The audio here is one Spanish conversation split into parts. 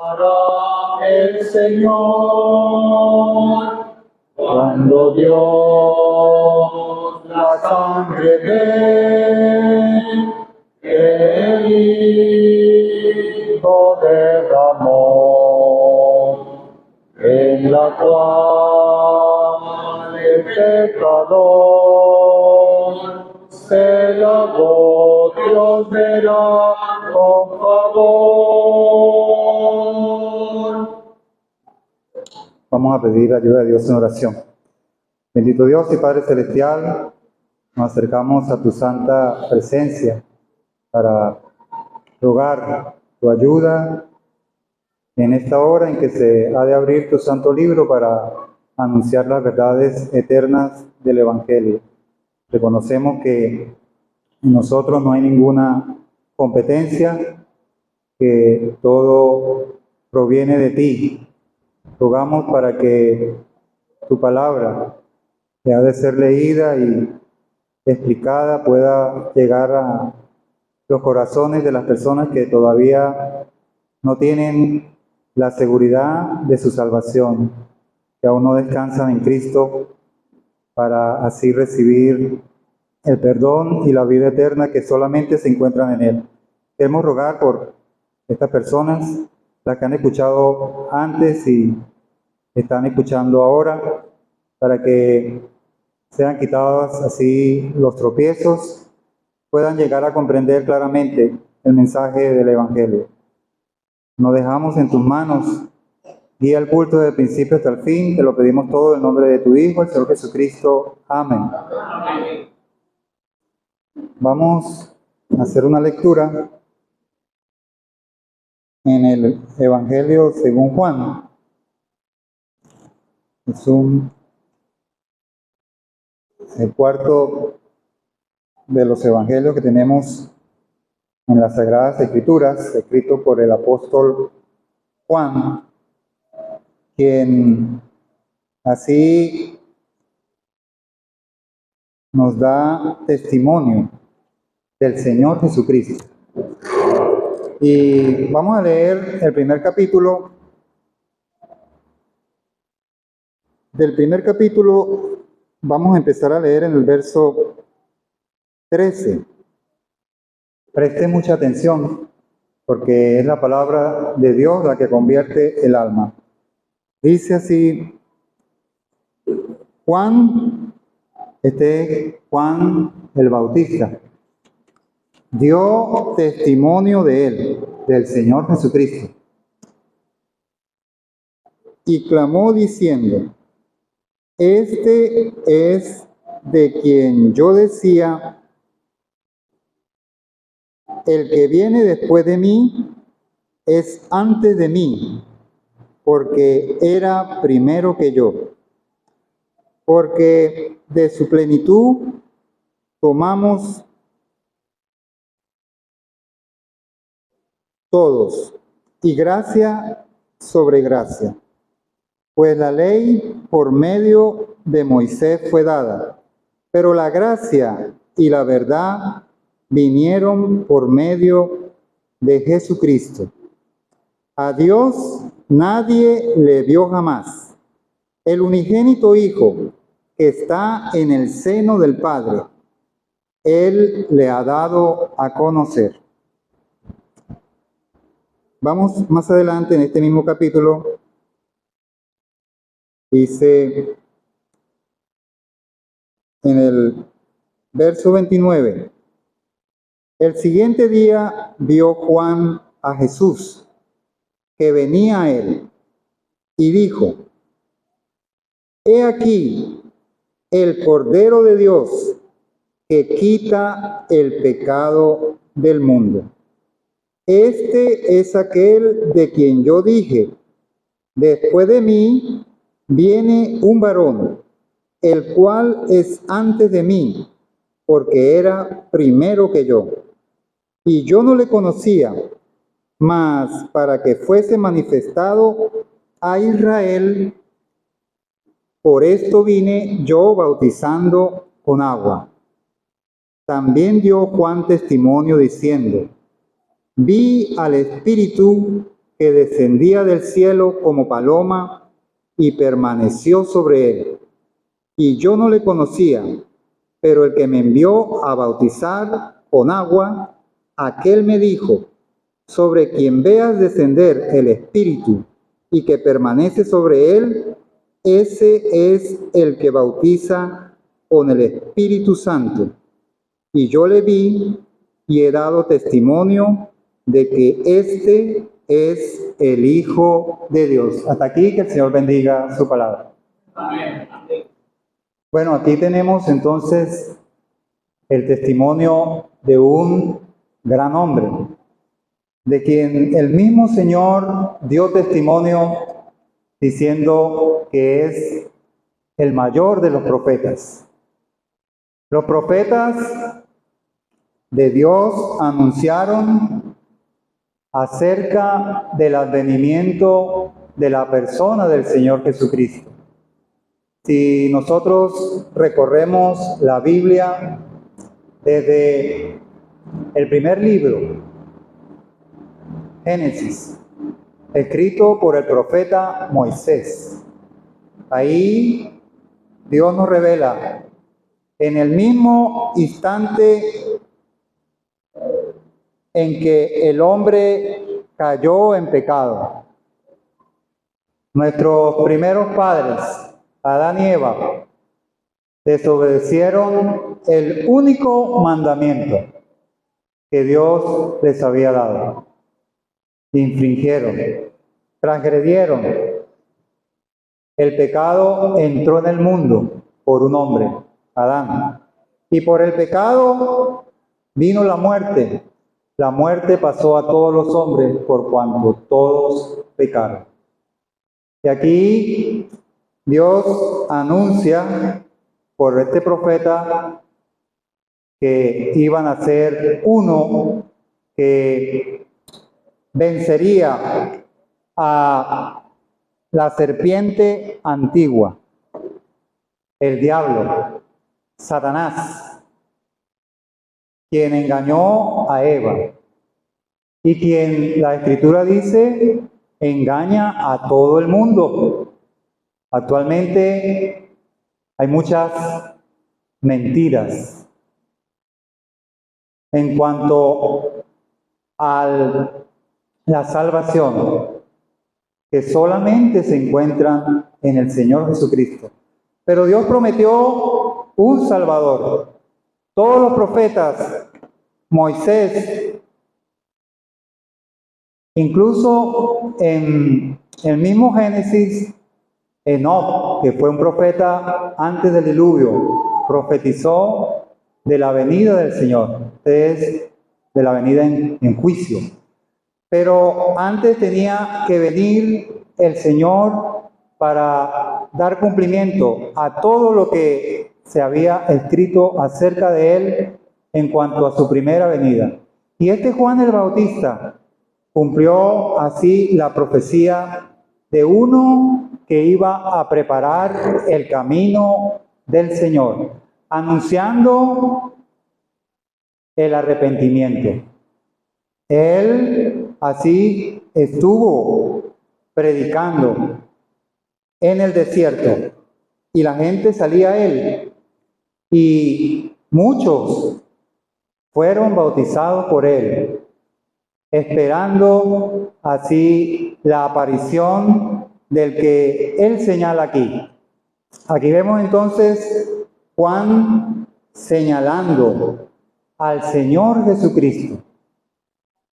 Hará el Señor cuando Dios la sangre que el Hijo derramó, en la cual el pecador se lavó, Dios verá con favor. Vamos a pedir ayuda de Dios en oración. Bendito Dios y Padre Celestial, nos acercamos a tu santa presencia para rogar tu ayuda en esta hora en que se ha de abrir tu santo libro para anunciar las verdades eternas del Evangelio. Reconocemos que en nosotros no hay ninguna competencia, que todo proviene de ti. Rogamos para que tu palabra, que ha de ser leída y explicada, pueda llegar a los corazones de las personas que todavía no tienen la seguridad de su salvación, que aún no descansan en Cristo, para así recibir el perdón y la vida eterna que solamente se encuentran en Él. Queremos rogar por estas personas, las que han escuchado antes y están escuchando ahora, para que sean quitados así los tropiezos, puedan llegar a comprender claramente el mensaje del Evangelio. Nos dejamos en tus manos, guía el culto desde el principio hasta el fin, te lo pedimos todo en nombre de tu Hijo, el Señor Jesucristo. Amén. Vamos a hacer una lectura en el Evangelio según Juan. Es el cuarto de los evangelios que tenemos en las Sagradas Escrituras, escrito por el apóstol Juan, quien así nos da testimonio del Señor Jesucristo. Y vamos a leer el primer capítulo. Del primer capítulo vamos a empezar a leer en el verso 13. Preste mucha atención, porque es la palabra de Dios la que convierte el alma. Dice así, Juan el Bautista, dio testimonio de él, del Señor Jesucristo, y clamó diciendo, este es de quien yo decía, el que viene después de mí es antes de mí, porque era primero que yo. Porque de su plenitud tomamos todos, y gracia sobre gracia. Pues la ley por medio de Moisés fue dada, pero la gracia y la verdad vinieron por medio de Jesucristo. A Dios nadie le vio jamás. El unigénito Hijo que está en el seno del Padre, Él le ha dado a conocer. Vamos más adelante en este mismo capítulo. Dice en el verso 29, el siguiente día vio Juan a Jesús, que venía a él, y dijo, he aquí el Cordero de Dios, que quita el pecado del mundo. Este es aquel de quien yo dije, después de mí viene un varón, el cual es antes de mí, porque era primero que yo. Y yo no le conocía, mas para que fuese manifestado a Israel, por esto vine yo bautizando con agua. También dio Juan testimonio diciendo, vi al Espíritu que descendía del cielo como paloma y permaneció sobre él. Y yo no le conocía, pero el que me envió a bautizar con agua, aquel me dijo, sobre quien veas descender el Espíritu y que permanece sobre él, ese es el que bautiza con el Espíritu Santo. Y yo le vi y he dado testimonio de que este es el Hijo de Dios. Hasta aquí, que el Señor bendiga su palabra. Amén. Bueno, aquí tenemos entonces el testimonio de un gran hombre, de quien el mismo Señor dio testimonio diciendo que es el mayor de los profetas. Los profetas de Dios anunciaron acerca del advenimiento de la persona del Señor Jesucristo. Si nosotros recorremos la Biblia desde el primer libro, Génesis, escrito por el profeta Moisés, ahí Dios nos revela en el mismo instante en que el hombre cayó en pecado. Nuestros primeros padres, Adán y Eva, desobedecieron el único mandamiento que Dios les había dado. Infringieron, transgredieron. El pecado entró en el mundo por un hombre, Adán. Y por el pecado vino la muerte. La muerte pasó a todos los hombres por cuanto todos pecaron. Y aquí Dios anuncia por este profeta que iban a ser uno que vencería a la serpiente antigua, el diablo, Satanás, quien engañó a Eva y quien la Escritura dice engaña a todo el mundo. Actualmente hay muchas mentiras en cuanto a la salvación, que solamente se encuentran en el Señor Jesucristo. Pero Dios prometió un Salvador. Todos los profetas, Moisés, incluso en el mismo Génesis, Enoc, que fue un profeta antes del diluvio, profetizó de la venida del Señor, es de la venida en juicio. Pero antes tenía que venir el Señor para dar cumplimiento a todo lo que se había escrito acerca de Él en cuanto a su primera venida. Y este Juan el Bautista cumplió así la profecía de uno que iba a preparar el camino del Señor, anunciando el arrepentimiento. Él así estuvo predicando en el desierto y la gente salía a él y muchos fueron bautizados por él, esperando así la aparición del que él señala aquí. Aquí vemos entonces Juan señalando al Señor Jesucristo.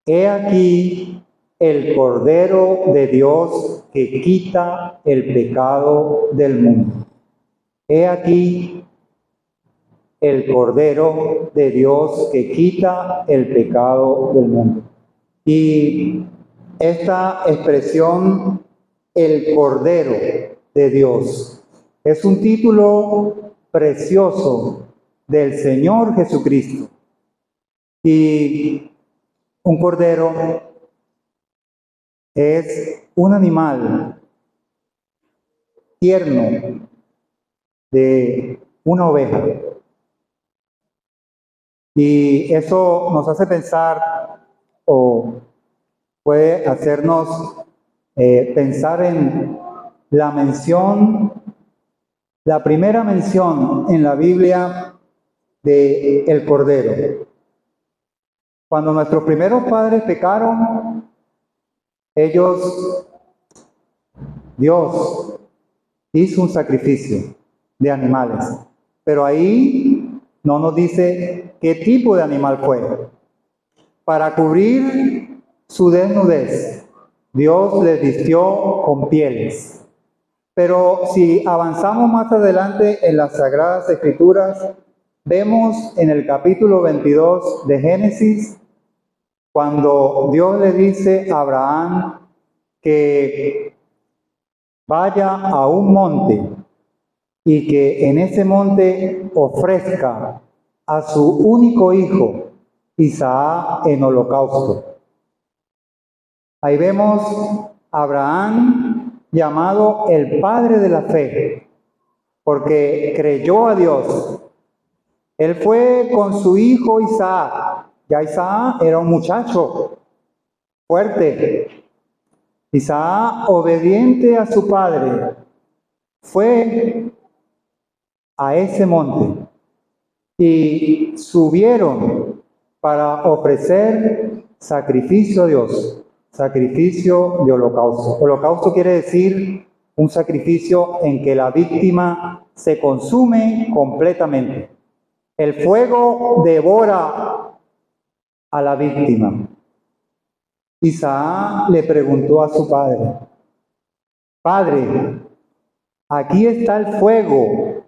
He aquí el Cordero de Dios que quita el pecado del mundo. He aquí el Cordero de Dios que quita el pecado del mundo. Y esta expresión, el Cordero de Dios, es un título precioso del Señor Jesucristo. Y un cordero es un animal tierno de una oveja. Y eso nos hace pensar o puede hacernos pensar en la primera mención en la Biblia de el Cordero. Cuando nuestros primeros padres pecaron, Dios hizo un sacrificio de animales, pero ahí no nos dice qué tipo de animal fue. Para cubrir su desnudez, Dios les vistió con pieles. Pero si avanzamos más adelante en las Sagradas Escrituras, vemos en el capítulo 22 de Génesis, cuando Dios le dice a Abraham que vaya a un monte y que en ese monte ofrezca a su único hijo, Isaac, en holocausto. Ahí vemos a Abraham llamado el padre de la fe, porque creyó a Dios. Él fue con su hijo Isaac. Ya Isaac era un muchacho fuerte. Isaac, obediente a su padre, fue a ese monte y subieron para ofrecer sacrificio a Dios, sacrificio de holocausto. Holocausto quiere decir un sacrificio en que la víctima se consume completamente. El fuego devora a la víctima. Isaac le preguntó a su padre: Padre, aquí está el fuego,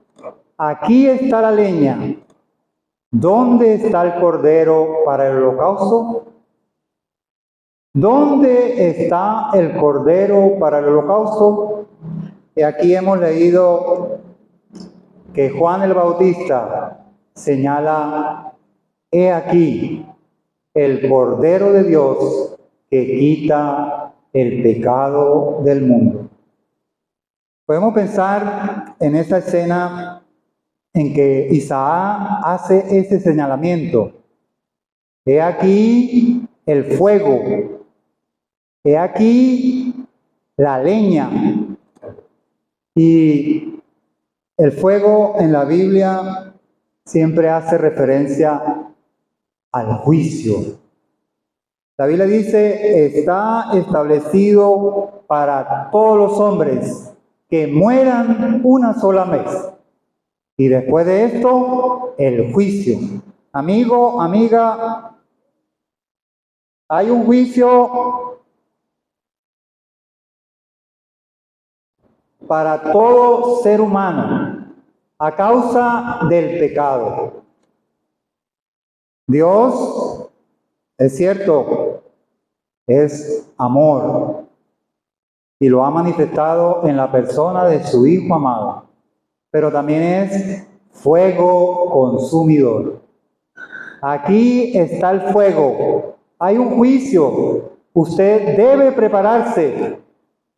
aquí está la leña. ¿Dónde está el cordero para el holocausto? ¿Dónde está el cordero para el holocausto? Y aquí hemos leído que Juan el Bautista señala: he aquí el Cordero de Dios que quita el pecado del mundo. Podemos pensar en esa escena en que Isaac hace ese señalamiento. He aquí el fuego, he aquí la leña. Y el fuego en la Biblia siempre hace referencia al juicio. La Biblia dice: está establecido para todos los hombres que mueran una sola vez. Y después de esto, el juicio. Amigo, amiga, hay un juicio para todo ser humano a causa del pecado. Dios, es cierto, es amor y lo ha manifestado en la persona de su Hijo amado, pero también es fuego consumidor. Aquí está el fuego, hay un juicio. Usted debe prepararse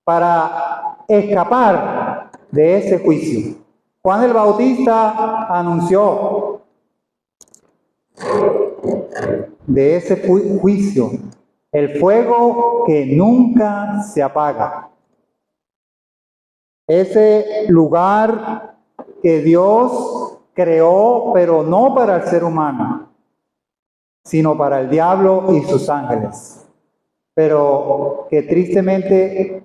para escapar de ese juicio. Juan el Bautista anunció de ese juicio, el fuego que nunca se apaga. Ese lugar que Dios creó, pero no para el ser humano, sino para el diablo y sus ángeles. Pero que tristemente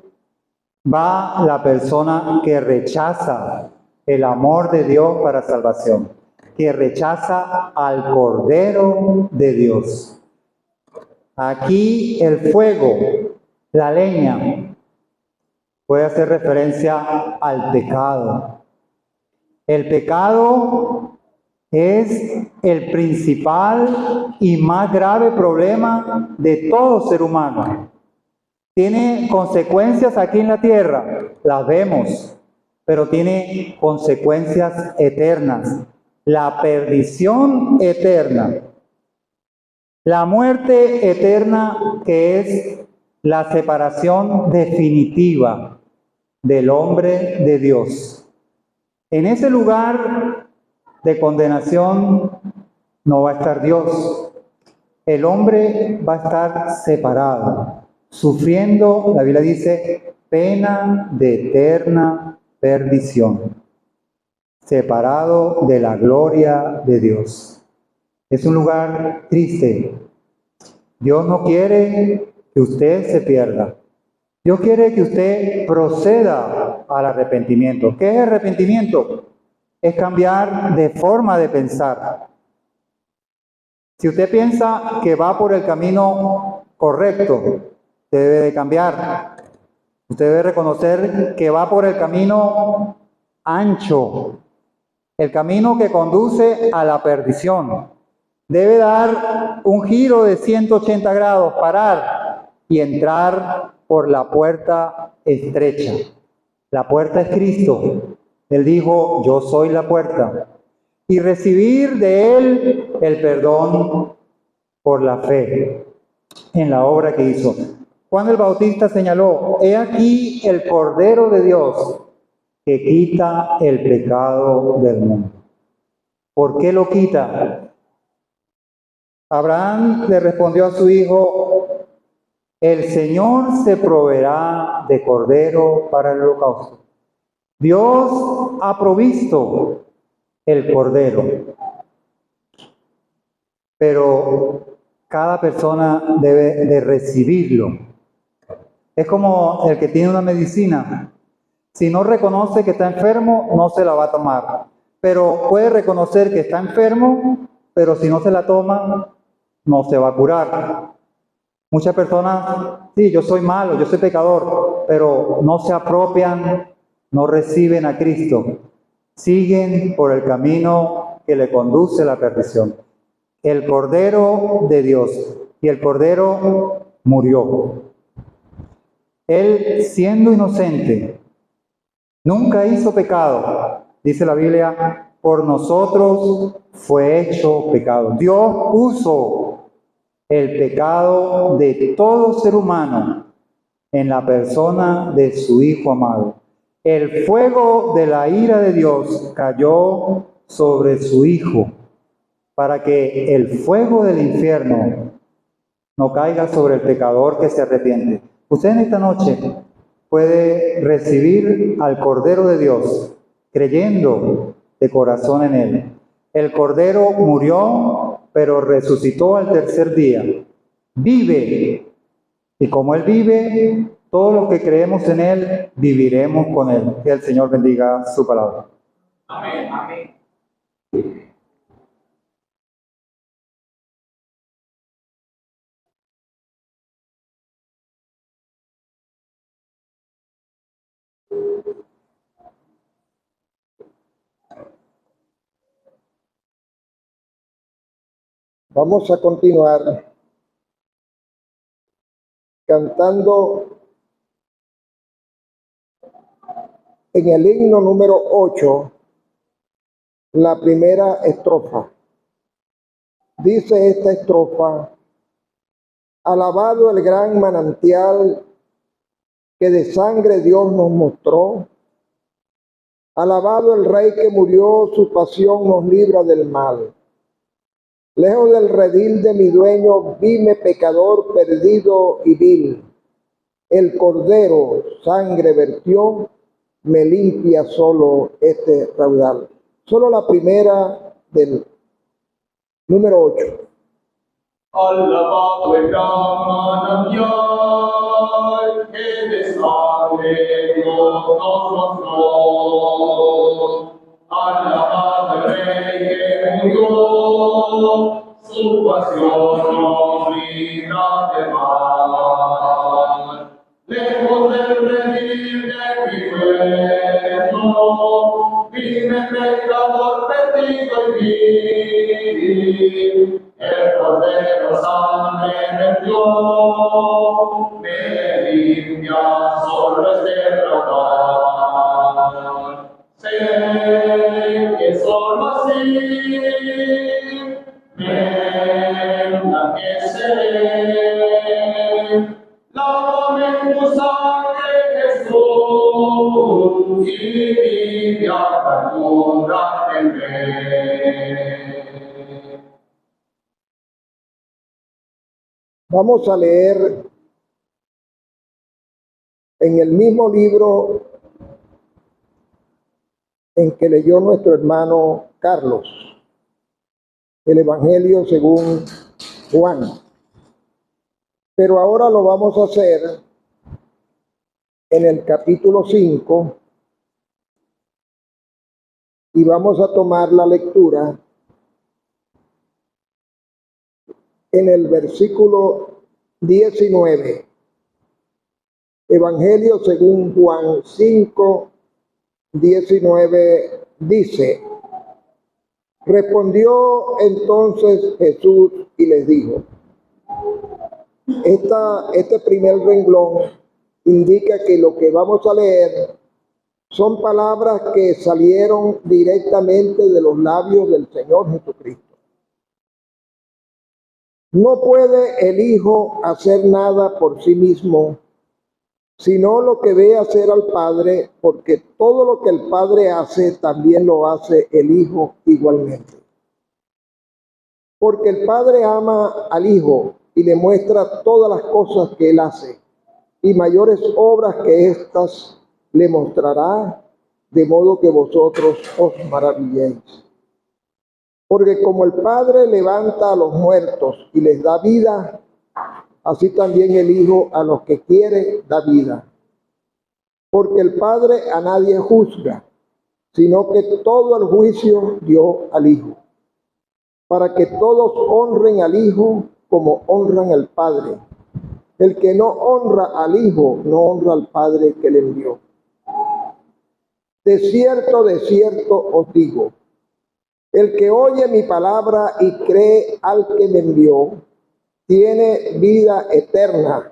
va la persona que rechaza el amor de Dios para salvación, que rechaza al Cordero de Dios. Aquí el fuego, la leña, puede hacer referencia al pecado. El pecado es el principal y más grave problema de todo ser humano. Tiene consecuencias aquí en la tierra, las vemos, pero tiene consecuencias eternas. La perdición eterna, la muerte eterna, que es la separación definitiva del hombre de Dios. En ese lugar de condenación no va a estar Dios. El hombre va a estar separado. sufriendo, la Biblia dice, pena de eterna perdición, separado de la gloria de Dios. Es un lugar triste. Dios no quiere que usted se pierda. Dios quiere que usted proceda al arrepentimiento. ¿Qué es arrepentimiento? Es cambiar de forma de pensar. Si usted piensa que va por el camino correcto, debe de cambiar. Usted debe reconocer que va por el camino ancho, el camino que conduce a la perdición. Debe dar un giro de 180 grados, parar y entrar por la puerta estrecha. La puerta es Cristo. Él dijo, yo soy la puerta. Y recibir de Él el perdón por la fe en la obra que hizo. Juan el Bautista señaló, he aquí el Cordero de Dios que quita el pecado del mundo. ¿Por qué lo quita? Abraham le respondió a su hijo, el Señor se proveerá de cordero para el holocausto. Dios ha provisto el cordero, pero cada persona debe de recibirlo. Es como el que tiene una medicina. Si no reconoce que está enfermo, no se la va a tomar. Pero puede reconocer que está enfermo, pero si no se la toma, no se va a curar. Muchas personas, sí, yo soy malo, yo soy pecador, pero no se apropian, no reciben a Cristo. Siguen por el camino que le conduce a la perdición. El Cordero de Dios, y el Cordero murió. Él, siendo inocente, nunca hizo pecado. Dice la Biblia, por nosotros fue hecho pecado. Dios puso el pecado de todo ser humano en la persona de su Hijo amado. El fuego de la ira de Dios cayó sobre su Hijo para que el fuego del infierno no caiga sobre el pecador que se arrepiente. Usted en esta noche puede recibir al Cordero de Dios creyendo de corazón en Él. El Cordero murió, pero resucitó al tercer día. Vive. Y como Él vive, todos los que creemos en Él, viviremos con Él. Que el Señor bendiga su palabra. Amén. Amén. Vamos a continuar cantando en el himno número 8, la primera estrofa. Dice esta estrofa, alabado el gran manantial que de sangre Dios nos mostró, alabado el Rey que murió, su pasión nos libra del mal. Lejos del redil de mi dueño, vime pecador perdido y vil. El Cordero sangre vertió, me limpia solo este raudal. Solo la primera del número 8. Alabado el gran manantial que de sangre Dios nos mostró. Alabado el Rey que murió, su pasión nos libra del mal. Lejos del redil de mi dueño, vine pecador perdido y vil. El Cordero sangre vertió, me limpia solo este raudal. Sé que solo así me enriqueceré. Lávame en tu sangre, Jesús, y mi amargura tendré. Vamos a leer en el mismo libro en que leyó nuestro hermano Carlos, el Evangelio según Juan. Pero ahora lo vamos a hacer en el capítulo 5 y vamos a tomar la lectura en el versículo 19. Evangelio según Juan 5, 19 dice: respondió entonces Jesús y les dijo. Este primer renglón indica que lo que vamos a leer son palabras que salieron directamente de los labios del Señor Jesucristo. No puede el Hijo hacer nada por sí mismo, sino lo que ve hacer al Padre, porque todo lo que el Padre hace, también lo hace el Hijo igualmente. Porque el Padre ama al Hijo y le muestra todas las cosas que Él hace, y mayores obras que éstas le mostrará, de modo que vosotros os maravilléis. Porque como el Padre levanta a los muertos y les da vida, así también el Hijo a los que quiere da vida. Porque el Padre a nadie juzga, sino que todo el juicio dio al Hijo, para que todos honren al Hijo como honran al Padre. El que no honra al Hijo, no honra al Padre que le envió. De cierto os digo, el que oye mi palabra y cree al que me envió, tiene vida eterna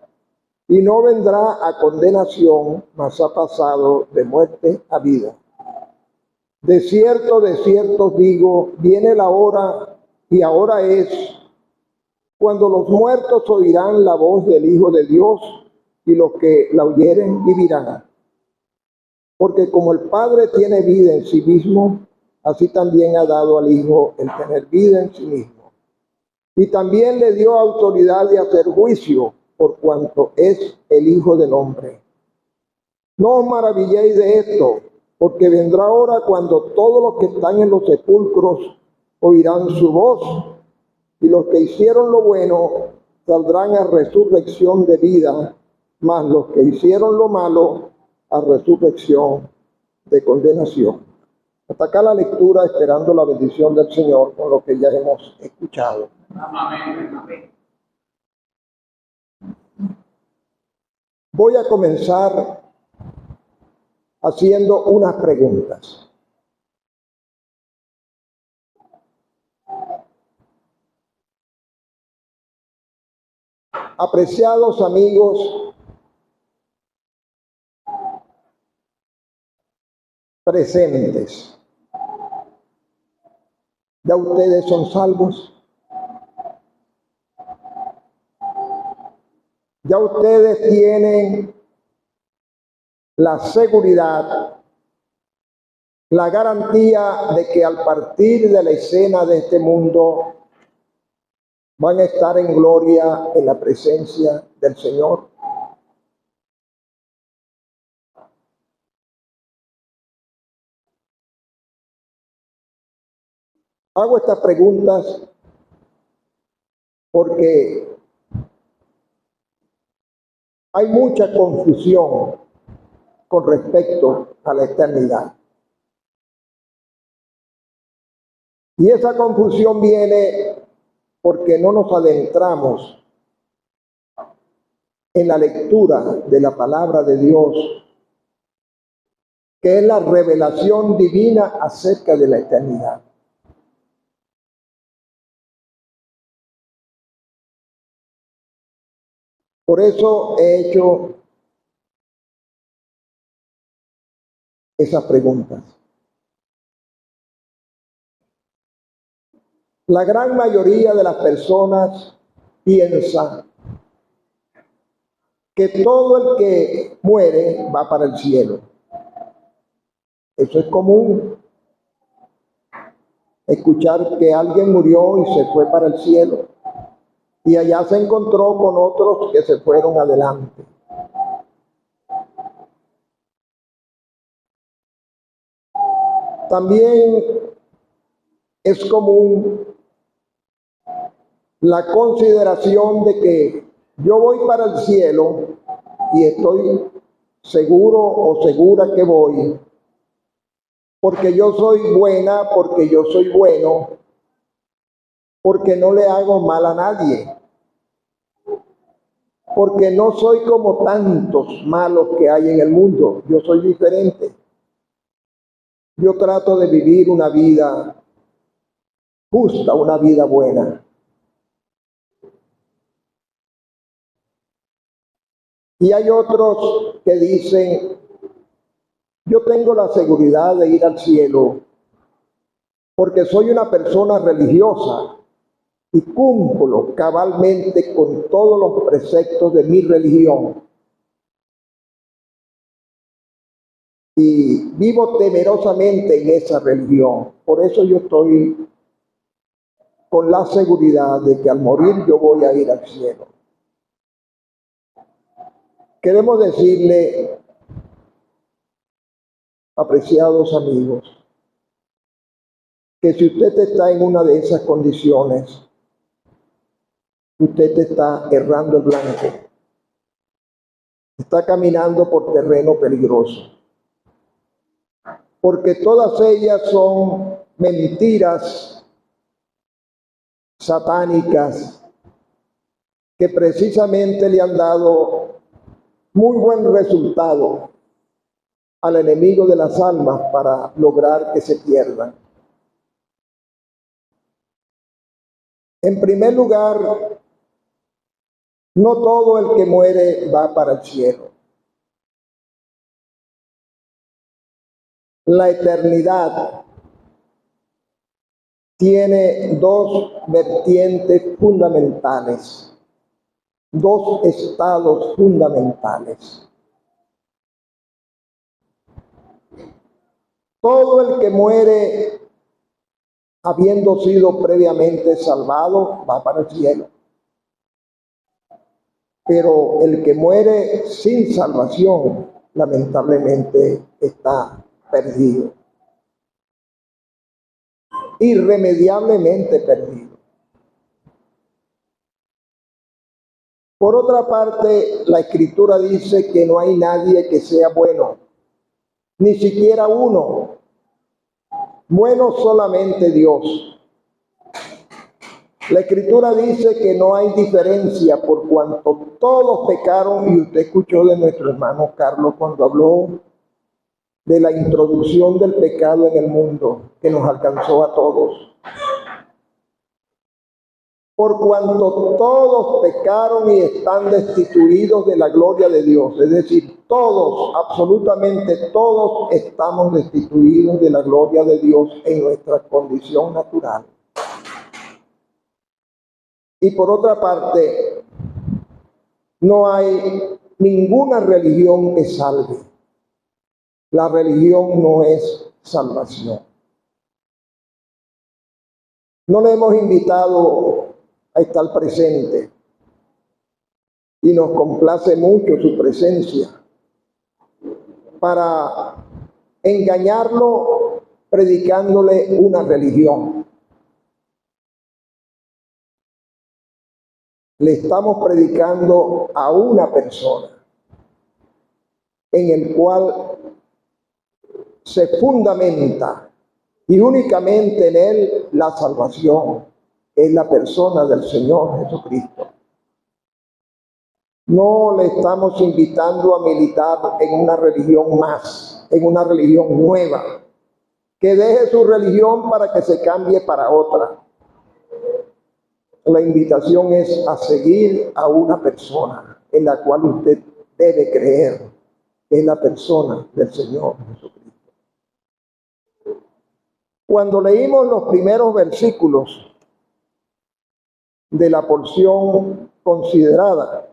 y no vendrá a condenación, mas ha pasado de muerte a vida. De cierto os digo, viene la hora, y ahora es, cuando los muertos oirán la voz del Hijo de Dios, y los que la oyeren vivirán. Porque como el Padre tiene vida en sí mismo, así también ha dado al Hijo el tener vida en sí mismo. Y también le dio autoridad de hacer juicio, por cuanto es el Hijo del Hombre. No os maravilléis de esto, porque vendrá hora cuando todos los que están en los sepulcros oirán su voz, y los que hicieron lo bueno saldrán a resurrección de vida, mas los que hicieron lo malo a resurrección de condenación. Hasta acá la lectura, esperando la bendición del Señor con lo que ya hemos escuchado. Amén. Voy a comenzar haciendo unas preguntas. Apreciados amigos presentes, ¿ya ustedes son salvos? ¿Ya ustedes tienen la seguridad, la garantía de que al partir de la escena de este mundo van a estar en gloria en la presencia del Señor? Hago estas preguntas porque hay mucha confusión con respecto a la eternidad. Y esa confusión viene porque no nos adentramos en la lectura de la palabra de Dios, que es la revelación divina acerca de la eternidad. Por eso he hecho esas preguntas. La gran mayoría de las personas piensa que todo el que muere va para el cielo. Eso es común. Escuchar que alguien murió y se fue para el cielo. Y allá se encontró con otros que se fueron adelante. También es común la consideración de que yo voy para el cielo y estoy seguro o segura que voy porque yo soy buena, porque yo soy bueno, porque no le hago mal a nadie, porque no soy como tantos malos que hay en el mundo. Yo soy diferente. Yo trato de vivir una vida justa, una vida buena. Y hay otros que dicen, yo tengo la seguridad de ir al cielo porque soy una persona religiosa y cumplo cabalmente con todos los preceptos de mi religión. Y vivo temerosamente en esa religión. Por eso yo estoy con la seguridad de que al morir yo voy a ir al cielo. Queremos decirle, apreciados amigos, que si usted está en una de esas condiciones, usted está errando el blanco. Está caminando por terreno peligroso. Porque todas ellas son mentiras satánicas que precisamente le han dado muy buen resultado al enemigo de las almas para lograr que se pierdan. En primer lugar, no todo el que muere va para el cielo. La eternidad tiene dos vertientes fundamentales, dos estados fundamentales. Todo el que muere habiendo sido previamente salvado va para el cielo. Pero el que muere sin salvación, lamentablemente, está perdido. Irremediablemente perdido. Por otra parte, la Escritura dice que no hay nadie que sea bueno, ni siquiera uno. Bueno solamente Dios. La Escritura dice que no hay diferencia por cuanto todos pecaron, y usted escuchó de nuestro hermano Carlos cuando habló de la introducción del pecado en el mundo que nos alcanzó a todos. Por cuanto todos pecaron y están destituidos de la gloria de Dios, es decir, todos, absolutamente todos estamos destituidos de la gloria de Dios en nuestra condición natural. Y por otra parte, no hay ninguna religión que salve. La religión no es salvación. No le hemos invitado a estar presente y nos complace mucho su presencia para engañarlo predicándole una religión. Le estamos predicando a una persona en el cual se fundamenta y únicamente en él la salvación, es la persona del Señor Jesucristo. No le estamos invitando a militar en una religión más, en una religión nueva, que deje su religión para que se cambie para otra. La invitación es a seguir a una persona en la cual usted debe creer, que es la persona del Señor Jesucristo. Cuando leímos los primeros versículos de la porción considerada,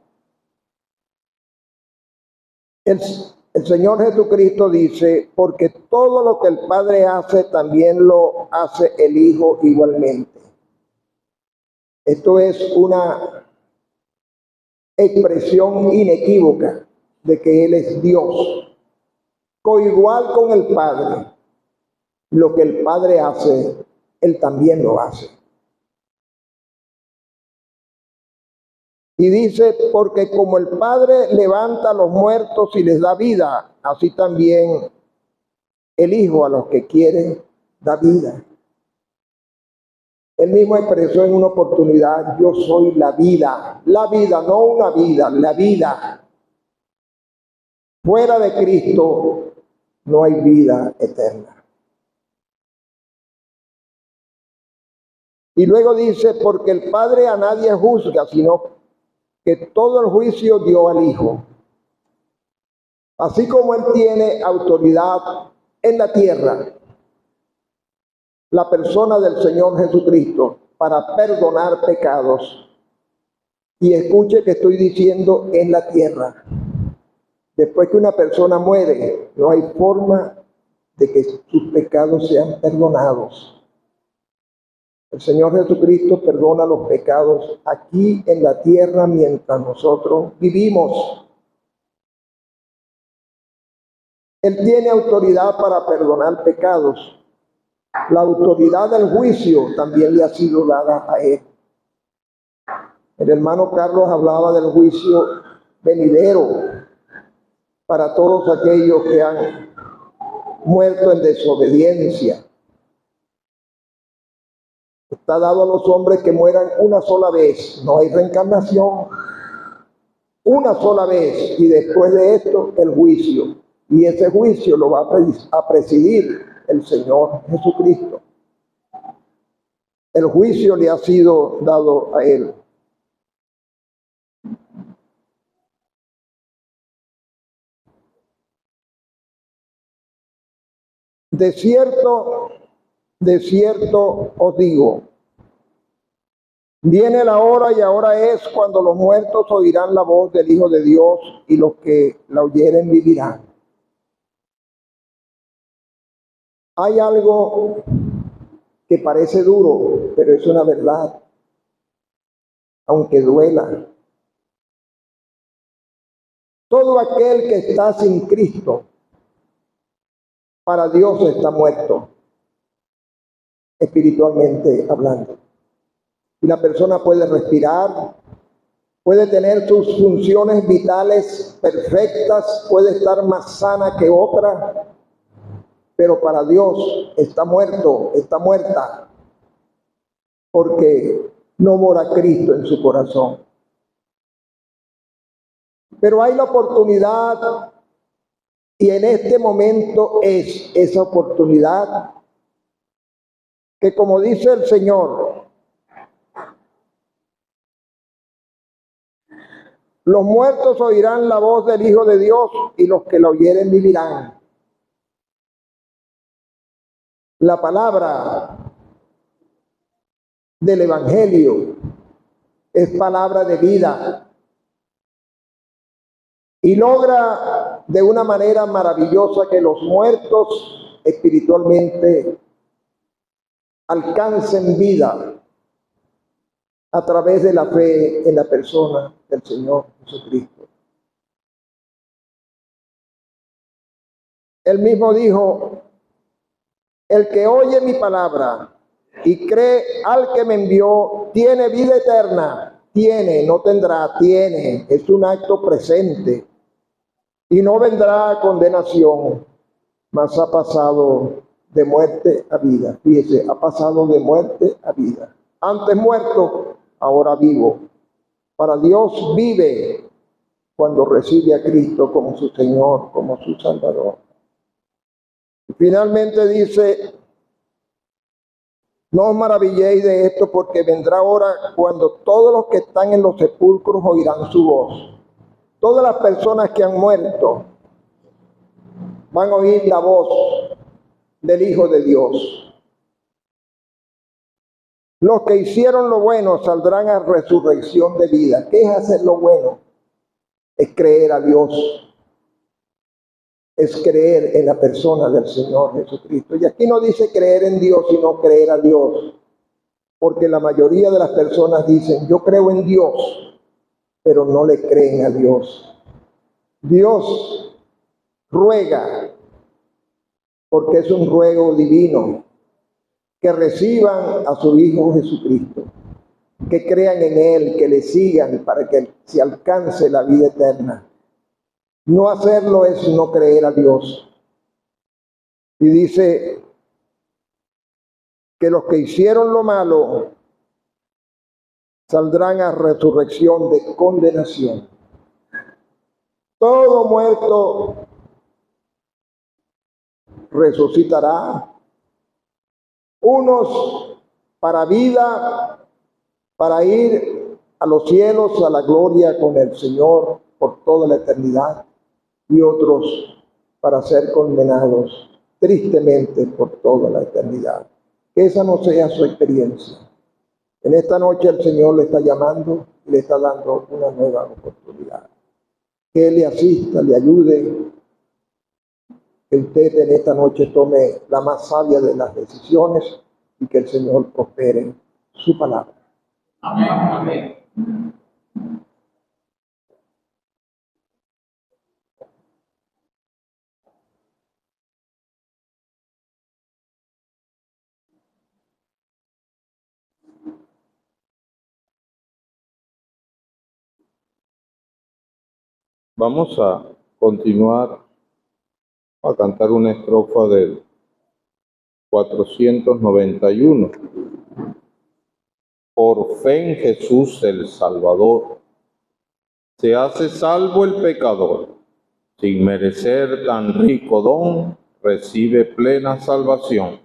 el Señor Jesucristo dice, porque todo lo que el Padre hace, también lo hace el Hijo igualmente. Esto es una expresión inequívoca de que Él es Dios, coigual con el Padre. lo que el Padre hace, Él también lo hace. Y dice, porque como el Padre levanta a los muertos y les da vida, así también el Hijo a los que quiere da vida. Él mismo expresó en una oportunidad, yo soy la vida, no una vida, la vida. Fuera de Cristo no hay vida eterna. Y luego dice, porque el Padre a nadie juzga, sino que todo el juicio dio al Hijo. Así como Él tiene autoridad en la tierra, la persona del Señor Jesucristo, para perdonar pecados. Y escuche que estoy diciendo en la tierra. Después que una persona muere, no hay forma de que sus pecados sean perdonados. El Señor Jesucristo perdona los pecados aquí en la tierra mientras nosotros vivimos. Él tiene autoridad para perdonar pecados. La autoridad del juicio también le ha sido dada a Él. El hermano Carlos hablaba del juicio venidero para todos aquellos que han muerto en desobediencia. Está dado a los hombres que mueran una sola vez, no hay reencarnación, una sola vez, y después de esto el juicio. Y ese juicio lo va a presidir el Señor Jesucristo. El juicio le ha sido dado a Él. De cierto os digo, viene la hora y ahora es cuando los muertos oirán la voz del Hijo de Dios y los que la oyeren vivirán. Hay algo que parece duro, pero es una verdad, aunque duela. Todo aquel que está sin Cristo, para Dios está muerto, espiritualmente hablando. Y la persona puede respirar, puede tener sus funciones vitales perfectas, puede estar más sana que otra, pero para Dios está muerto, está muerta, porque no mora Cristo en su corazón. Pero hay la oportunidad, y en este momento es esa oportunidad que, como dice el Señor, los muertos oirán la voz del Hijo de Dios y los que la oyeren vivirán. La palabra del Evangelio es palabra de vida y logra de una manera maravillosa que los muertos espiritualmente alcancen vida a través de la fe en la persona del Señor Jesucristo. Él mismo dijo, el que oye mi palabra y cree al que me envió, tiene vida eterna. Tiene, no tendrá, tiene. Es un acto presente. Y no vendrá a condenación, mas ha pasado de muerte a vida. Fíjese, ha pasado de muerte a vida. Antes muerto, ahora vivo. Para Dios vive cuando recibe a Cristo como su Señor, como su Salvador. Y finalmente dice, no os maravilléis de esto, porque vendrá hora cuando todos los que están en los sepulcros oirán su voz. Todas las personas que han muerto van a oír la voz del Hijo de Dios. Los que hicieron lo bueno saldrán a resurrección de vida. ¿Qué es hacer lo bueno? Es creer a Dios. Es creer en la persona del Señor Jesucristo. Y aquí no dice creer en Dios, sino creer a Dios. Porque la mayoría de las personas dicen, yo creo en Dios, pero no le creen a Dios. Dios ruega porque es un ruego divino, que reciban a su Hijo Jesucristo, que crean en Él, que le sigan para que se alcance la vida eterna. No hacerlo es no creer a Dios. Y dice que los que hicieron lo malo saldrán a resurrección de condenación. Todo muerto resucitará, unos para vida, para ir a los cielos, a la gloria con el Señor por toda la eternidad, y otros para ser condenados tristemente por toda la eternidad. Que esa no sea su experiencia. En esta noche el Señor le está llamando y le está dando una nueva oportunidad. Que Él le asista, le ayude, que usted en esta noche tome la más sabia de las decisiones y que el Señor prospere su palabra. Amén. Amén. Vamos a continuar a cantar una estrofa del 491. Por fe en Jesús el Salvador, se hace salvo el pecador. Sin merecer tan rico don, recibe plena salvación.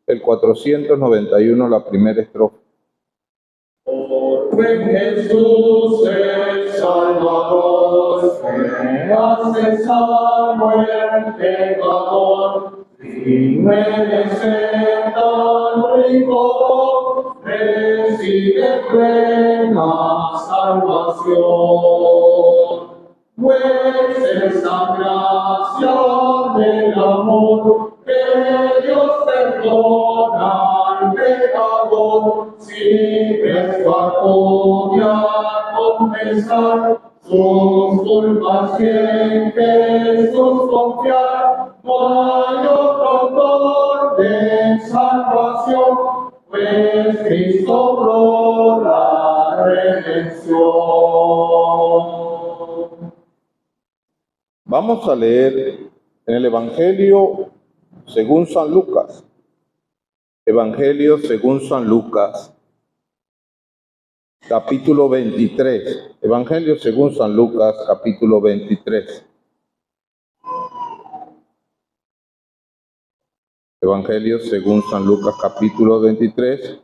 El 491, la primera estrofa. Por fe en Jesús el Salvador, se hace salvo el pecador, sin merecer tan rico don, recibe plena salvación. Pues esa gracia del amor que Dios perdona al pecador, si presto acude a confesar sus culpas y en Jesús confiar, no hay otro autor de salvación, pues Cristo obró la redención. Vamos a leer en el Evangelio según San Lucas. Evangelio según San Lucas, capítulo 23. Evangelio según San Lucas, capítulo 23. Evangelio según San Lucas, capítulo 23,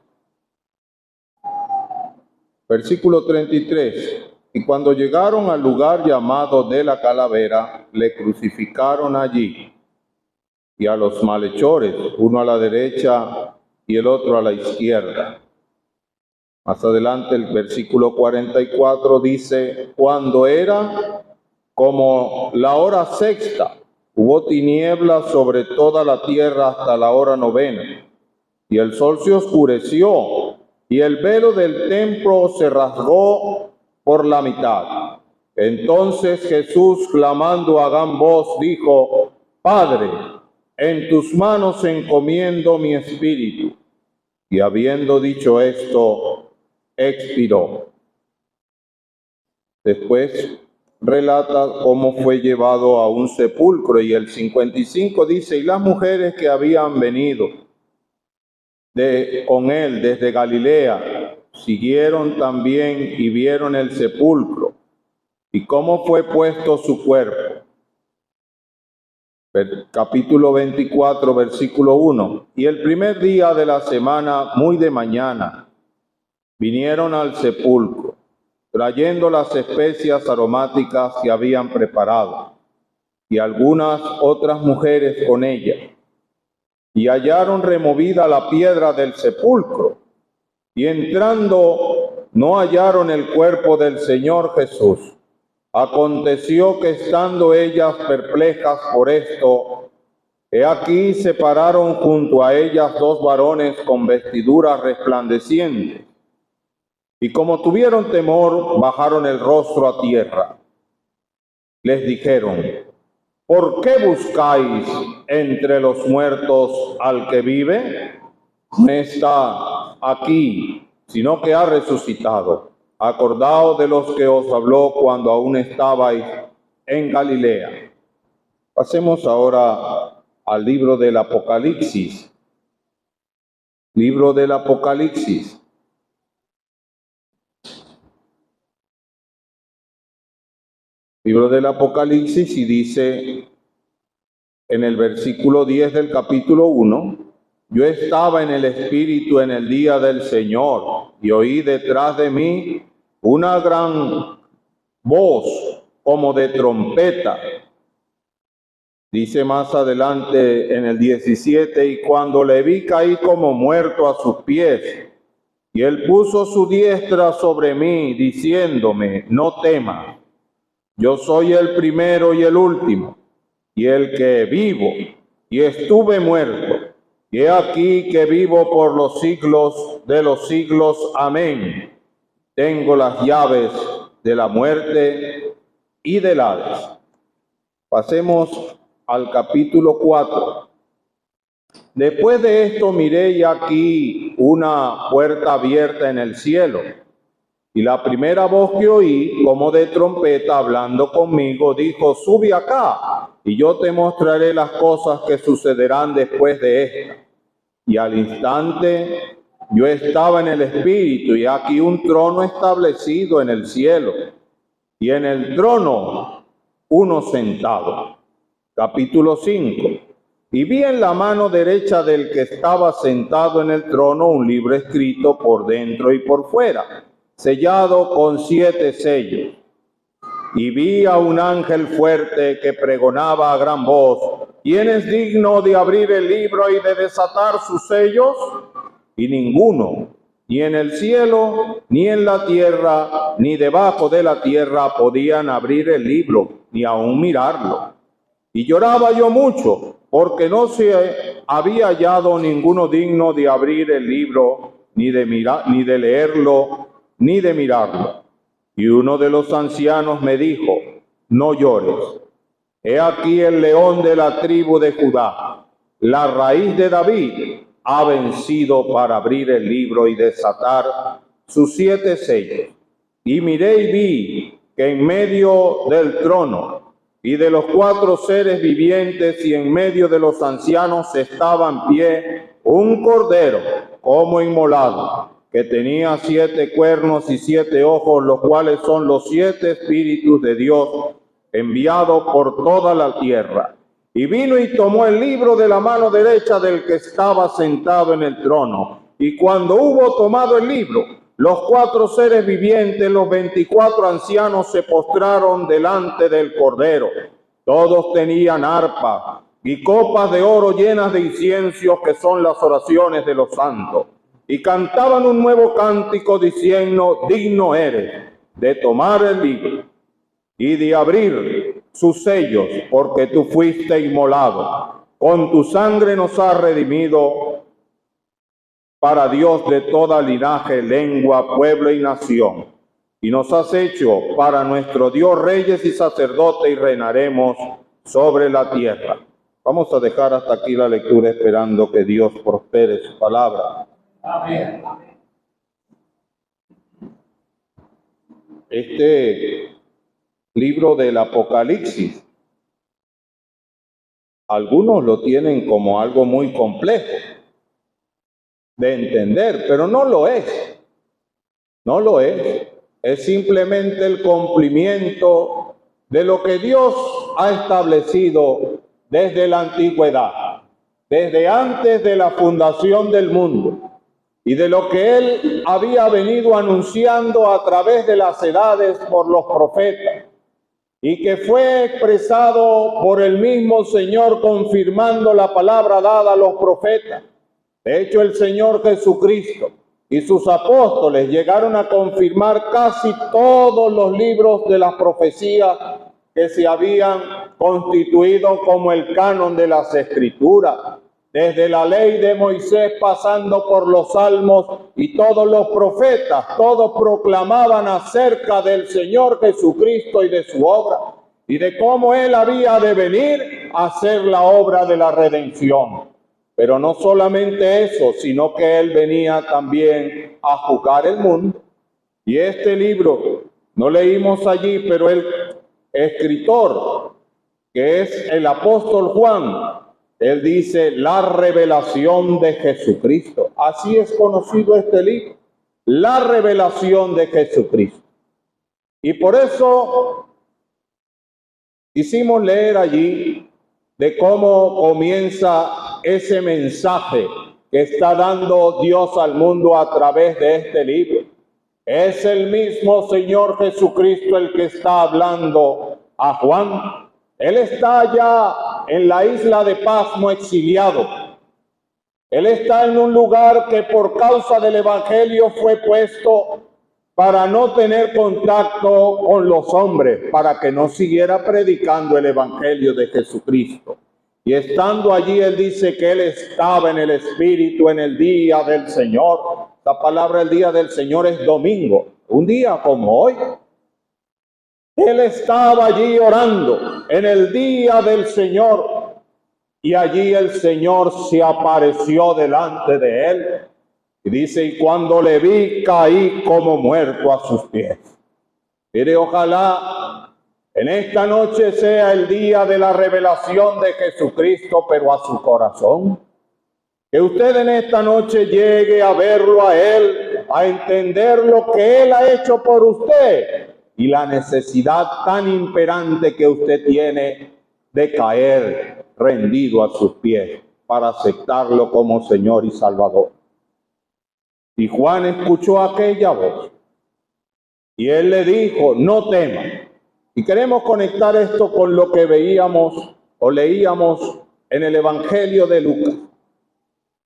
versículo 33. Y cuando llegaron al lugar llamado de la Calavera, le crucificaron allí, y a los malhechores, uno a la derecha y el otro a la izquierda. Más adelante el versículo 44 dice, cuando era como la hora sexta, hubo tinieblas sobre toda la tierra hasta la hora novena, y el sol se oscureció, y el velo del templo se rasgó por la mitad. Entonces Jesús, clamando a gran voz, dijo, Padre, en tus manos encomiendo mi espíritu. Y habiendo dicho esto, expiró. Después relata cómo fue llevado a un sepulcro, y el 55 dice, y las mujeres que habían venido con él desde Galilea siguieron también y vieron el sepulcro y cómo fue puesto su cuerpo. Capítulo 24, versículo 1. Y el primer día de la semana, muy de mañana, vinieron al sepulcro, trayendo las especias aromáticas que habían preparado, y algunas otras mujeres con ella. Y hallaron removida la piedra del sepulcro, y entrando no hallaron el cuerpo del Señor Jesús. Aconteció que estando ellas perplejas por esto, he aquí se pararon junto a ellas dos varones con vestiduras resplandecientes, y como tuvieron temor, bajaron el rostro a tierra. Les dijeron, ¿por qué buscáis entre los muertos al que vive? No está aquí, sino que ha resucitado. Acordaos de los que os habló cuando aún estabais en Galilea. Pasemos ahora al libro del Apocalipsis. Libro del Apocalipsis. Libro del Apocalipsis, y dice en el versículo 10 del capítulo 1, yo estaba en el Espíritu en el día del Señor, y oí detrás de mí una gran voz como de trompeta. Dice más adelante en el 17, y cuando le vi caí como muerto a sus pies, y él puso su diestra sobre mí, diciéndome, no temas, yo soy el primero y el último, y el que vivo, y estuve muerto, y he aquí que vivo por los siglos de los siglos. Amén. Tengo las llaves de la muerte y del Hades. Pasemos al capítulo 4. Después de esto miré y aquí una puerta abierta en el cielo. Y la primera voz que oí, como de trompeta hablando conmigo, dijo, sube acá, y yo te mostraré las cosas que sucederán después de esta. Y al instante yo estaba en el Espíritu, y aquí un trono establecido en el cielo, y en el trono uno sentado. Capítulo 5. Y vi en la mano derecha del que estaba sentado en el trono un libro escrito por dentro y por fuera, sellado con 7 sellos. Y vi a un ángel fuerte que pregonaba a gran voz, ¿quién es digno de abrir el libro y de desatar sus sellos? Y ninguno, ni en el cielo, ni en la tierra, ni debajo de la tierra, podían abrir el libro, ni aun mirarlo. Y lloraba yo mucho, porque no se había hallado ninguno digno de abrir el libro, ni de leerlo, ni de mirarlo. Y uno de los ancianos me dijo, no llores. He aquí el león de la tribu de Judá, la raíz de David, ha vencido para abrir el libro y desatar sus 7 sellos. Y miré y vi que en medio del trono y de los 4 seres vivientes y en medio de los ancianos estaba en pie un cordero como inmolado, que tenía 7 cuernos y 7 ojos, los cuales son los 7 espíritus de Dios enviados por toda la tierra. Y vino y tomó el libro de la mano derecha del que estaba sentado en el trono. Y cuando hubo tomado el libro, los 4 seres vivientes, los 24 ancianos se postraron delante del Cordero. Todos tenían arpas y copas de oro llenas de incienso, que son las oraciones de los santos. Y cantaban un nuevo cántico diciendo, digno eres de tomar el libro y de abrir sus sellos, porque tú fuiste inmolado. Con tu sangre nos has redimido para Dios de toda linaje, lengua, pueblo y nación. Y nos has hecho para nuestro Dios reyes y sacerdotes, y reinaremos sobre la tierra. Vamos a dejar hasta aquí la lectura, esperando que Dios prospere su palabra. Amén. Este libro del Apocalipsis, algunos lo tienen como algo muy complejo de entender, pero no lo es. No lo es. Es simplemente el cumplimiento de lo que Dios ha establecido desde la antigüedad, desde antes de la fundación del mundo, y de lo que Él había venido anunciando a través de las edades por los profetas, y que fue expresado por el mismo Señor, confirmando la palabra dada a los profetas. De hecho, el Señor Jesucristo y sus apóstoles llegaron a confirmar casi todos los libros de las profecías que se habían constituido como el canon de las Escrituras, desde la ley de Moisés pasando por los salmos, y todos los profetas, todos proclamaban acerca del Señor Jesucristo y de su obra. y de cómo él había de venir a hacer la obra de la redención. Pero no solamente eso, sino que él venía también a juzgar el mundo. Y este libro, no leímos allí, pero el escritor, que es el apóstol Juan, él dice la revelación de Jesucristo. Así es conocido este libro, la revelación de Jesucristo. Y por eso quisimos leer allí de cómo comienza ese mensaje que está dando Dios al mundo a través de este libro. Es el mismo Señor Jesucristo el que está hablando a Juan. Él está ya en la isla de Pasmo exiliado. Él está en un lugar que por causa del Evangelio fue puesto para no tener contacto con los hombres, para que no siguiera predicando el Evangelio de Jesucristo. Y estando allí, él dice que él estaba en el Espíritu en el día del Señor. La palabra el día del Señor es domingo, un día como hoy. Él estaba allí orando en el día del Señor y allí el Señor se apareció delante de él. Y dice, y cuando le vi, caí como muerto a sus pies. Mire, ojalá en esta noche sea el día de la revelación de Jesucristo, pero a su corazón. Que usted en esta noche llegue a verlo a Él, a entender lo que Él ha hecho por usted y la necesidad tan imperante que usted tiene de caer rendido a sus pies para aceptarlo como Señor y Salvador. Y Juan escuchó aquella voz y él le dijo, no temas. Y queremos conectar esto con lo que veíamos o leíamos en el Evangelio de Lucas.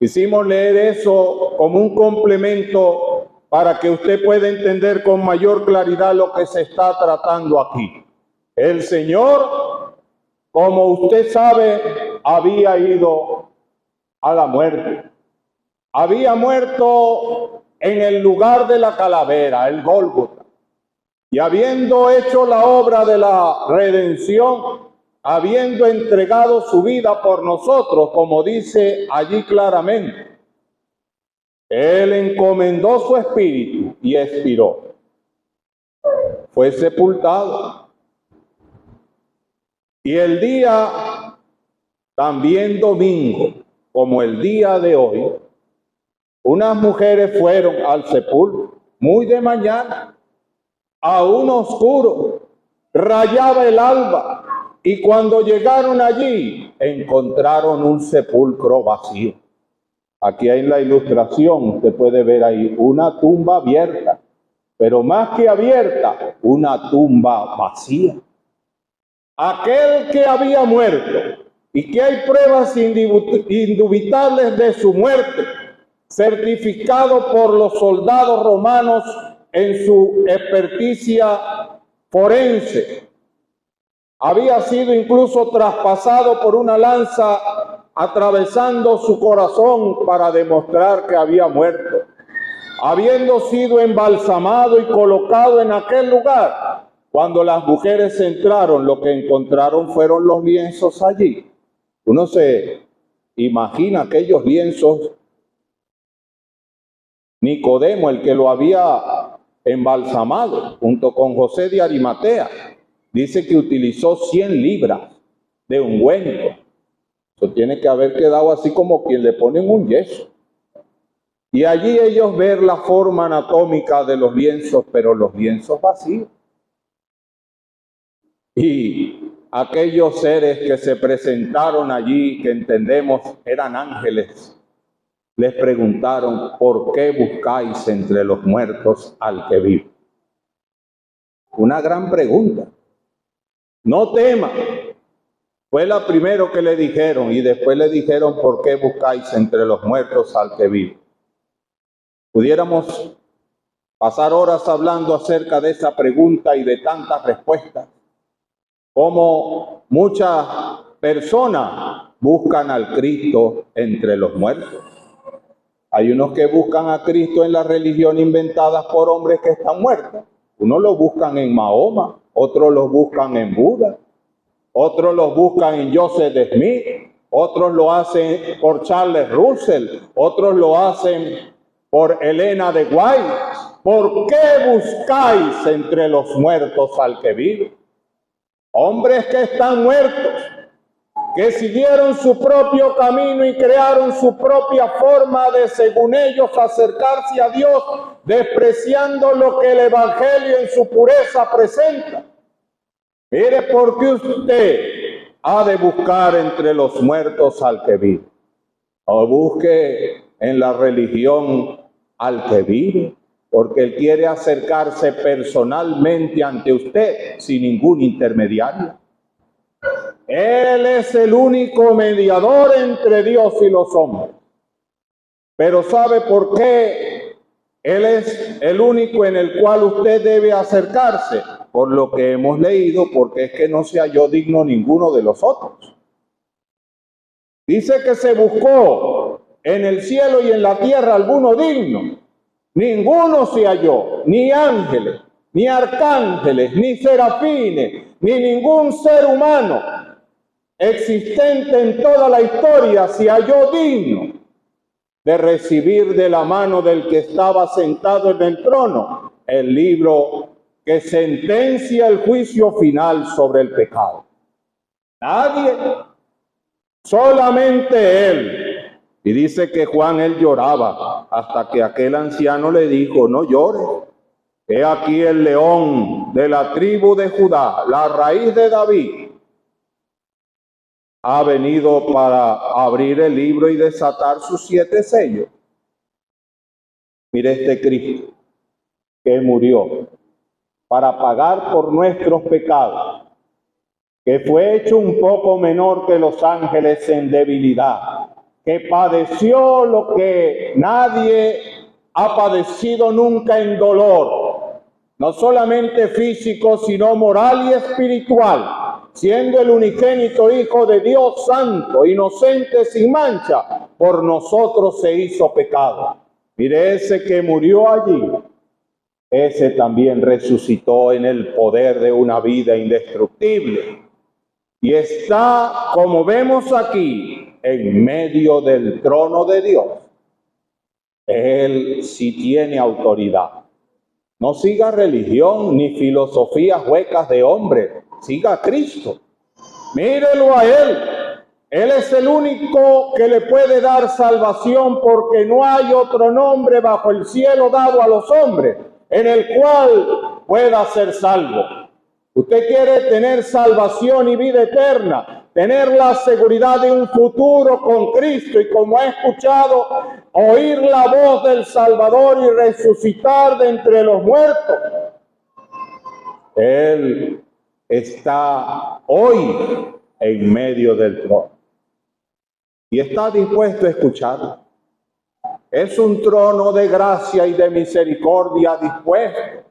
Quisimos leer eso como un complemento para que usted pueda entender con mayor claridad lo que se está tratando aquí. El Señor, como usted sabe, había ido a la muerte. Había muerto en el lugar de la calavera, el Gólgota. Y habiendo hecho la obra de la redención, habiendo entregado su vida por nosotros, como dice allí claramente, Él encomendó su espíritu y expiró. Fue sepultado. Y el día, también domingo, como el día de hoy, unas mujeres fueron al sepulcro, muy de mañana, aún oscuro, rayaba el alba, y cuando llegaron allí, encontraron un sepulcro vacío. Aquí hay la ilustración, usted puede ver ahí una tumba abierta, pero más que abierta, una tumba vacía. Aquel que había muerto, y que hay pruebas indubitables de su muerte, certificado por los soldados romanos en su experticia forense. Había sido incluso traspasado por una lanza, atravesando su corazón para demostrar que había muerto. Habiendo sido embalsamado y colocado en aquel lugar, cuando las mujeres entraron, lo que encontraron fueron los lienzos allí. Uno se imagina aquellos lienzos. Nicodemo, el que lo había embalsamado, junto con José de Arimatea, dice que utilizó 100 libras de ungüento. Eso tiene que haber quedado así como quien le ponen un yeso. Y allí ellos ven la forma anatómica de los lienzos, pero los lienzos vacíos. Y aquellos seres que se presentaron allí, que entendemos eran ángeles, les preguntaron, ¿por qué buscáis entre los muertos al que vive? Una gran pregunta. No temas. Fue la primero que le dijeron y después le dijeron, ¿por qué buscáis entre los muertos al que vive? Pudiéramos pasar horas hablando acerca de esa pregunta y de tantas respuestas. Como muchas personas buscan al Cristo entre los muertos. Hay unos que buscan a Cristo en la religión inventadas por hombres que están muertos. Unos lo buscan en Mahoma, otros lo buscan en Buda, otros los buscan en Joseph Smith, otros lo hacen por Charles Russell, otros lo hacen por Elena de White. ¿Por qué buscáis entre los muertos al que vive? Hombres que están muertos, que siguieron su propio camino y crearon su propia forma de, según ellos, acercarse a Dios, despreciando lo que el Evangelio en su pureza presenta. Mire, ¿por qué usted ha de buscar entre los muertos al que vive? O busque en la religión al que vive, porque Él quiere acercarse personalmente ante usted sin ningún intermediario. Él es el único mediador entre Dios y los hombres. Pero ¿sabe por qué Él es el único en el cual usted debe acercarse? Por lo que hemos leído, porque es que no se halló digno ninguno de los otros. Dice que se buscó en el cielo y en la tierra alguno digno. Ninguno se halló, ni ángeles, ni arcángeles, ni serafines, ni ningún ser humano existente en toda la historia se halló digno de recibir de la mano del que estaba sentado en el trono el libro que sentencia el juicio final sobre el pecado. Nadie, solamente Él. Y dice que Juan, él lloraba hasta que aquel anciano le dijo: no llores, he aquí el león de la tribu de Judá, la raíz de David, ha venido para abrir el libro y desatar sus 7 sellos. Mire, este Cristo que murió para pagar por nuestros pecados, que fue hecho un poco menor que los ángeles en debilidad, que padeció lo que nadie ha padecido nunca en dolor, no solamente físico, sino moral y espiritual, siendo el unigénito Hijo de Dios Santo, inocente, sin mancha, por nosotros se hizo pecado. Mire, ese que murió allí, ese también resucitó en el poder de una vida indestructible. Y está, como vemos aquí, en medio del trono de Dios. Él sí tiene autoridad. No siga religión ni filosofías huecas de hombre. Siga a Cristo. Mírelo a Él. Él es el único que le puede dar salvación, porque no hay otro nombre bajo el cielo dado a los hombres en el cual pueda ser salvo. Usted quiere tener salvación y vida eterna, tener la seguridad de un futuro con Cristo y, como ha escuchado, oír la voz del Salvador y resucitar de entre los muertos. Él está hoy en medio del trono y está dispuesto a escuchar. Es un trono de gracia y de misericordia dispuesto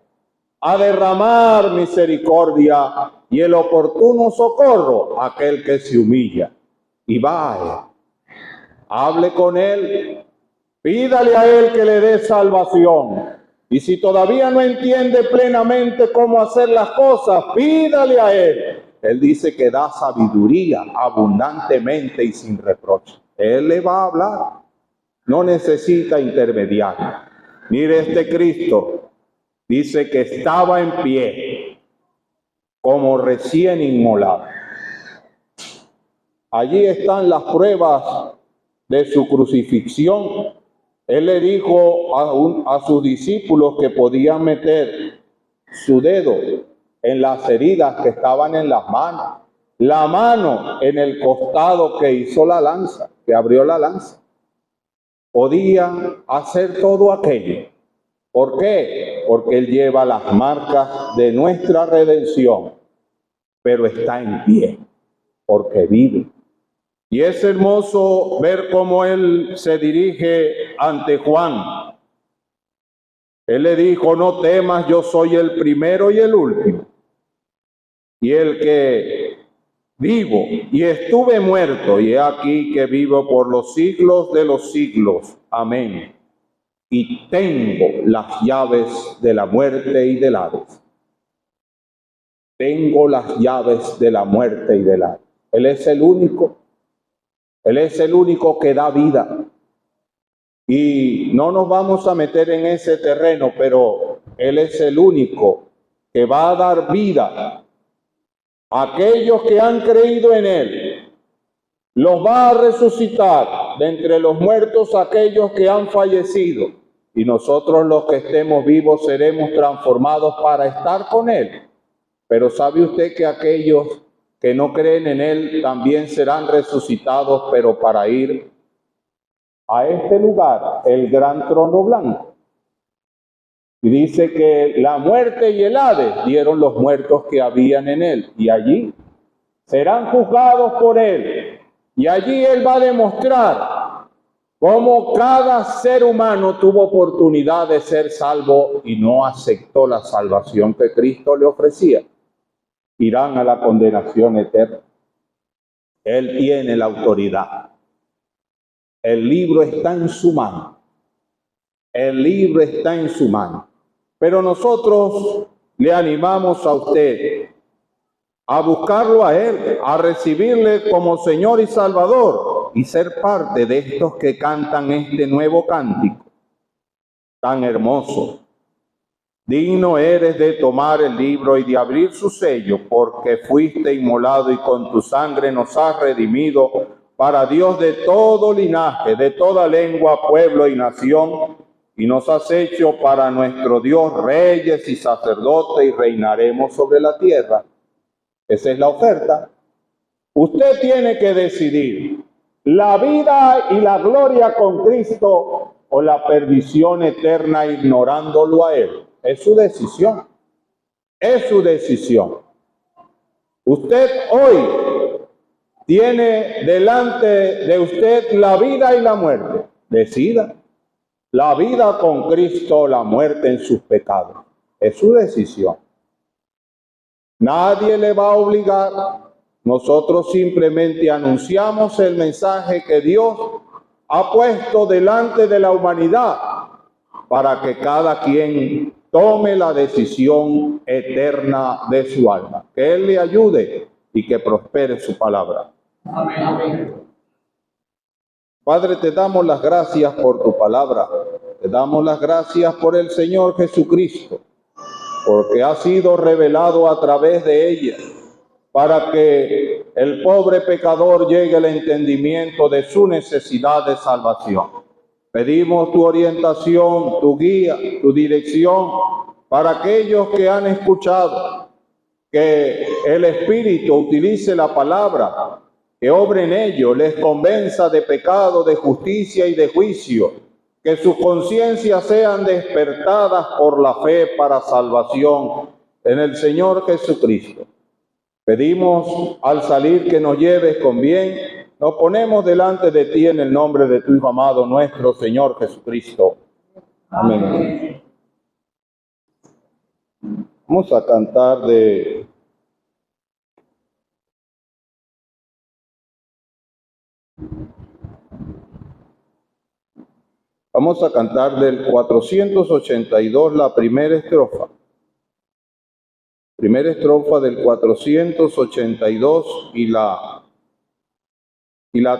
a derramar misericordia y el oportuno socorro a aquel que se humilla. Y va a Él. Hable con Él. Pídale a Él que le dé salvación. Y si todavía no entiende plenamente cómo hacer las cosas, pídale a Él. Él dice que da sabiduría abundantemente y sin reproche. Él le va a hablar. No necesita intermediario. Mire, este Cristo dice que estaba en pie, como recién inmolado. Allí están las pruebas de su crucifixión. Él le dijo a sus discípulos que podían meter su dedo en las heridas que estaban en las manos, la mano en el costado que hizo la lanza, que abrió la lanza. Podían hacer todo aquello. ¿Por qué? Porque Él lleva las marcas de nuestra redención, pero está en pie, porque vive. Y es hermoso ver cómo Él se dirige ante Juan. Él le dijo: no temas, yo soy el primero y el último, y el que vivo, y estuve muerto, y he aquí que vivo por los siglos de los siglos. Amén. Y tengo las llaves de la muerte y del Hades. tengo las llaves de la muerte y del Hades. Él es el único que da vida. Y no nos vamos a meter en ese terreno, pero Él es el único que va a dar vida a aquellos que han creído en Él. Los va a resucitar de entre los muertos aquellos que han fallecido. Y nosotros los que estemos vivos seremos transformados para estar con Él. Pero ¿sabe usted que aquellos que no creen en Él también serán resucitados, pero para ir a este lugar, el gran trono blanco? Y dice que la muerte y el Hades dieron los muertos que habían en Él. Y allí serán juzgados por Él. Y allí Él va a demostrar cómo cada ser humano tuvo oportunidad de ser salvo y no aceptó la salvación que Cristo le ofrecía. Irán a la condenación eterna. Él tiene la autoridad. El libro está en su mano. El libro está en su mano. Pero nosotros le animamos a usted a buscarlo a Él, a recibirle como Señor y Salvador y ser parte de estos que cantan este nuevo cántico tan hermoso. Digno eres de tomar el libro y de abrir su sello, porque fuiste inmolado y con tu sangre nos has redimido para Dios de todo linaje, de toda lengua, pueblo y nación, y nos has hecho para nuestro Dios reyes y sacerdotes y reinaremos sobre la tierra. Esa es la oferta. Usted tiene que decidir la vida y la gloria con Cristo o la perdición eterna ignorándolo a Él. Es su decisión. Es su decisión. Usted hoy tiene delante de usted la vida y la muerte. Decida. La vida con Cristo o la muerte en sus pecados. Es su decisión. Nadie le va a obligar. Nosotros simplemente anunciamos el mensaje que Dios ha puesto delante de la humanidad para que cada quien tome la decisión eterna de su alma. Que Él le ayude y que prospere su palabra. Amén. Padre, te damos las gracias por tu palabra. Te damos las gracias por el Señor Jesucristo, porque ha sido revelado a través de ella, para que el pobre pecador llegue al entendimiento de su necesidad de salvación. Pedimos tu orientación, tu guía, tu dirección para aquellos que han escuchado, que el Espíritu utilice la palabra, que obre en ello, les convenza de pecado, de justicia y de juicio, que sus conciencias sean despertadas por la fe para salvación en el Señor Jesucristo. Pedimos al salir que nos lleves con bien. Nos ponemos delante de ti en el nombre de tu Hijo amado, nuestro Señor Jesucristo. Amén. Vamos a cantar de... Vamos a cantar del 482 la primera estrofa. Primera estrofa del 482 y la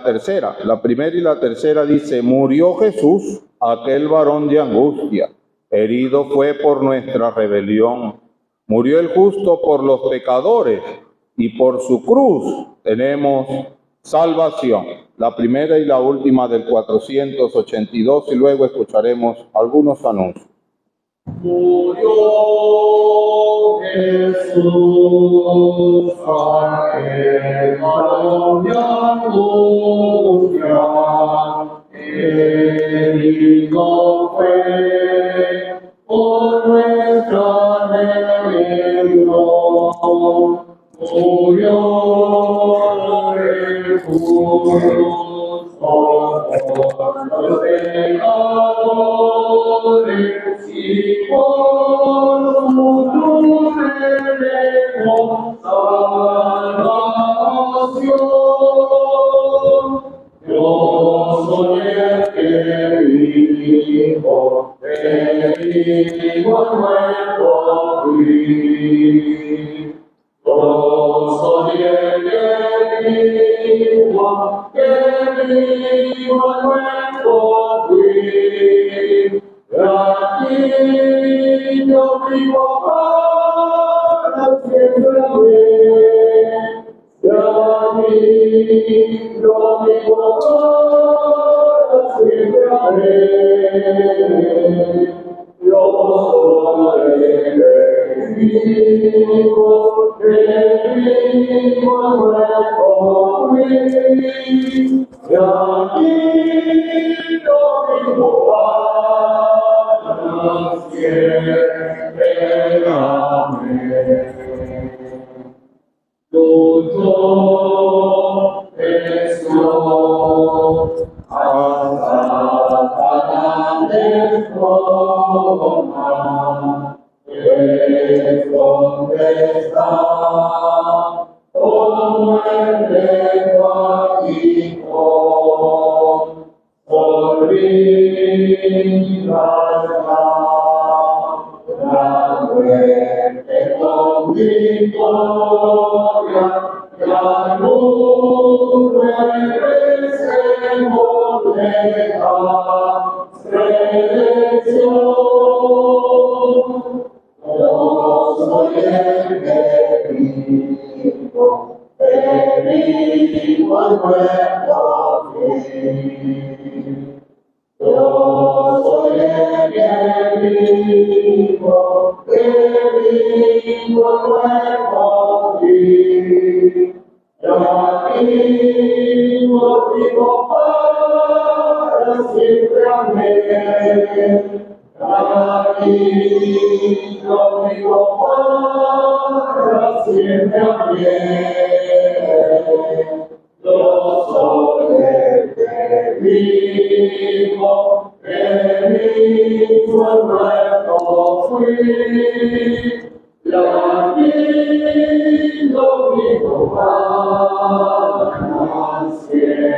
tercera. La primera y la tercera dice: murió Jesús, aquel varón de angustia, herido fue por nuestra rebelión. Murió el justo por los pecadores, y por su cruz tenemos salvación. La primera y la última del 482, y luego escucharemos algunos anuncios. Murió Jesús, aquel varón de angustia, herido fue por nuestra rebelión. Murió Jesús por los pecadores, y por su cruz tenemos salvación. Yo soy el que vivo, muerto fui. vivo nuestro fin, y aquí yo vivo para siempre. Y aquí yo vivo para siempre. Yo soy el vivo nuestro fin, y aquí yo vivo para siempre. Amén. Tuyo es Dios, hasta grandes formas, es donde está, como el lenguajico, olvida la muerte con victoria, la luz regresemos de la redención. Yo soy el que vivo en nuestro fin. Yo soy el que vivo en nuestro fin. Y aquí yo vivo para siempre. Amén. Aquí yo vivo para siempre. Amén. Yo soy el que vivo en nuestro fin, y aquí yo vivo para siempre.